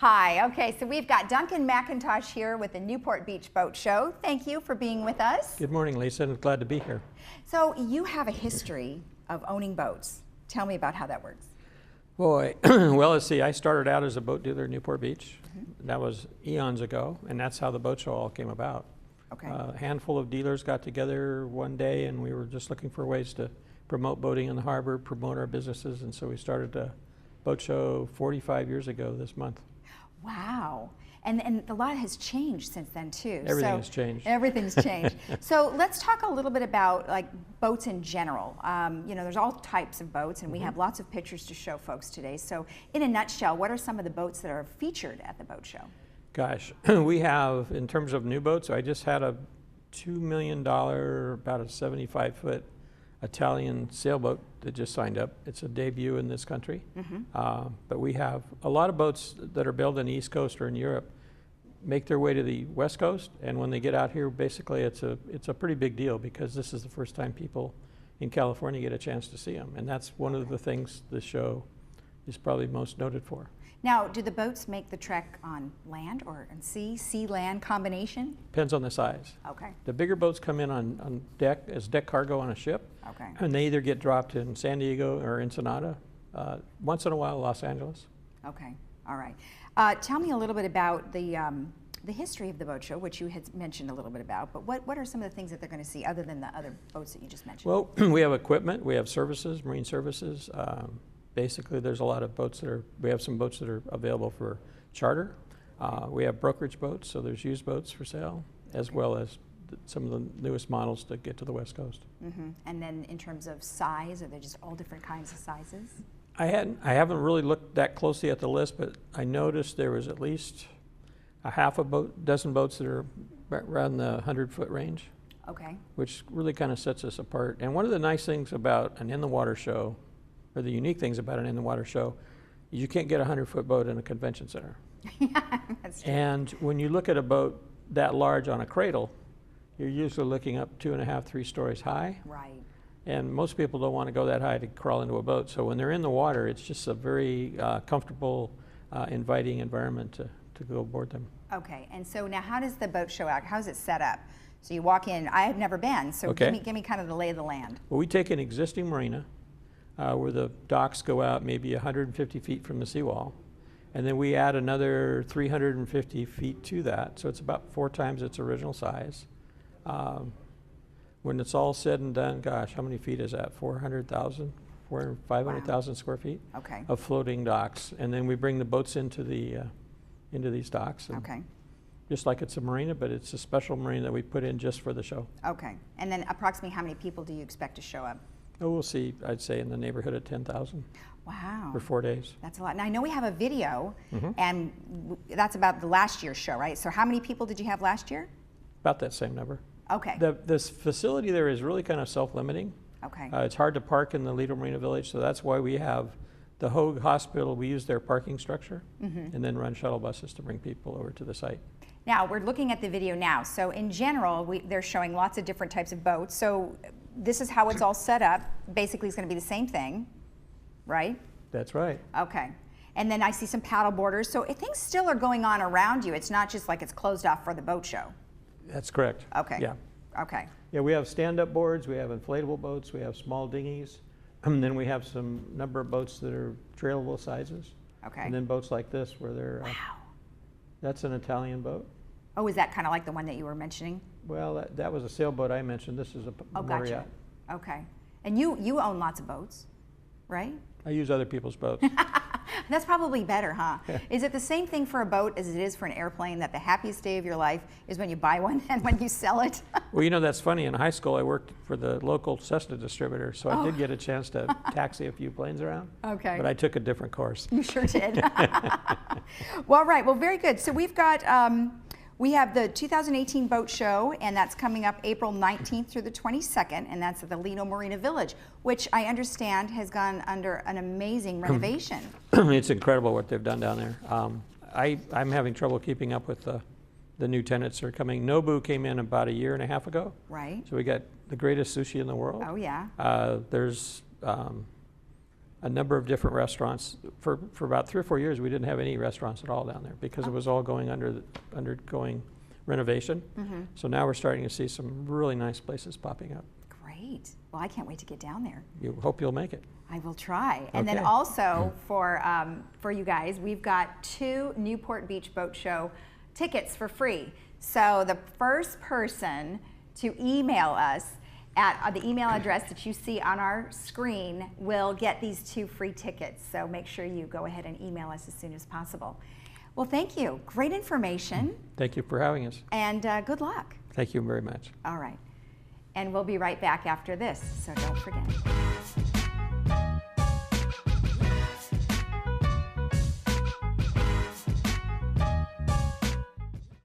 Hi, okay, so we've got Duncan McIntosh here with the Newport Beach Boat Show. Thank you for being with us. Good morning, Lisa, and glad to be here. So you have a history of owning boats. Tell me about how that works. Boy, well, let's see, I started out as a boat dealer in Newport Beach. That was eons ago, and that's how the boat show all came about. Okay. A handful of dealers got together one day, and we were just looking for ways to promote boating in the harbor, promote our businesses, and so we started a boat show 45 years ago this month. Wow. And a lot has changed since then too. Everything has changed. Everything's changed. So let's talk a little bit about like boats in general. You know, there's all types of boats, and we have lots of pictures to show folks today. So in a nutshell, what are some of the boats that are featured at the boat show? Gosh, we have, in terms of new boats, I just had a $2 million, about a 75-foot Italian sailboat that just signed up. It's a debut in this country. But we have a lot of boats that are built on the East Coast or in Europe make their way to the West Coast, and when they get out here, basically it's a pretty big deal because this is the first time people in California get a chance to see them, and that's one of the things the show is probably most noted for. Now, do the boats make the trek on land or on sea-land combination? Depends on the size. Okay. The bigger boats come in on deck as deck cargo on a ship. Okay. And they either get dropped in San Diego or Ensenada, once in a while Los Angeles. Okay, all right. Tell me a little bit about the history of the boat show, which you had mentioned a little bit about, but what are some of the things that they're going to see other than the other boats that you just mentioned? Well, we have equipment, we have services, marine services. Basically, there's a lot of boats we have some boats that are available for charter. We have brokerage boats, so there's used boats for sale, as well as some of the newest models to get to the West Coast. And then in terms of size, are they just all different kinds of sizes? I haven't really looked that closely at the list, but I noticed there was at least a dozen boats that are around the 100-foot range. Okay. Which really kind of sets us apart. And one of the nice things about an in-the-water show, or the unique things about an in-the-water show, is you can't get a 100-foot boat in a convention center. Yeah, that's true. And when you look at a boat that large on a cradle, you're usually looking up 2.5, 3 stories high. Right. And most people don't want to go that high to crawl into a boat. So when they're in the water, it's just a very comfortable, inviting environment to go aboard them. Okay, and so now how does the boat show out? How is it set up? So you walk in, I have never been, so Okay. give me kind of the lay of the land. Well, we take an existing marina where the docks go out maybe 150 feet from the seawall. And then we add another 350 feet to that. So it's about 4 times its original size. When it's all said and done, gosh, how many feet is that? 500,000 square feet Okay. of floating docks. And then we bring the boats into these docks. And Okay. just like it's a marina, but it's a special marina that we put in just for the show. Okay, and then approximately how many people do you expect to show up? Oh, we'll see, I'd say in the neighborhood of 10,000 Wow. for 4 days. That's a lot. Now I know we have a video, and that's about the last year's show, right? So how many people did you have last year? About that same number. Okay. This facility there is really kind of self-limiting. Okay. It's hard to park in the Lido Marina Village, so that's why we have the Hoag Hospital. We use their parking structure and then run shuttle buses to bring people over to the site. Now we're looking at the video now. So in general, they're showing lots of different types of boats. So this is how it's all set up. Basically, it's going to be the same thing, right? That's right. Okay. And then I see some paddle boarders. So things still are going on around you. It's not just like it's closed off for the boat show. That's correct. Okay. Yeah. Okay. Yeah, we have stand-up boards, we have inflatable boats, we have small dinghies, and then we have some number of boats that are trailable sizes. Okay. And then boats like this where they're, Wow. that's an Italian boat. Oh, is that kind of like the one that you were mentioning? Well, that was a sailboat I mentioned. This is a Oh, Moriat. gotcha. Okay. And you own lots of boats, right? I use other people's boats. That's probably better, huh? Is it the same thing for a boat as it is for an airplane, that the happiest day of your life is when you buy one and when you sell it? Well, you know, that's funny. In high school, I worked for the local Cessna distributor, so I did get a chance to taxi a few planes around. Okay. But I took a different course. You sure did. Well, all right. Well, very good. So we've got, we have the 2018 boat show, and that's coming up April 19th through the 22nd, and that's at the Laguna Marina Village, which I understand has gone under an amazing renovation. It's incredible what they've done down there. I'm having trouble keeping up with the new tenants that are coming. Nobu came in about 1.5 years ago. Right. So we got the greatest sushi in the world. Oh, yeah. There's a number of different restaurants. For about 3 or 4 years, we didn't have any restaurants at all down there because it was all undergoing renovation. So now we're starting to see some really nice places popping up. Great. Well, I can't wait to get down there. You hope you'll make it. I will try. And then Okay. also for you guys, we've got 2 Newport Beach Boat Show tickets for free. So the first person to email us at the email address that you see on our screen will get these 2 free tickets. So make sure you go ahead and email us as soon as possible. Well, thank you. Great information. Thank you for having us. And good luck. Thank you very much. All right. And we'll be right back after this, so don't forget.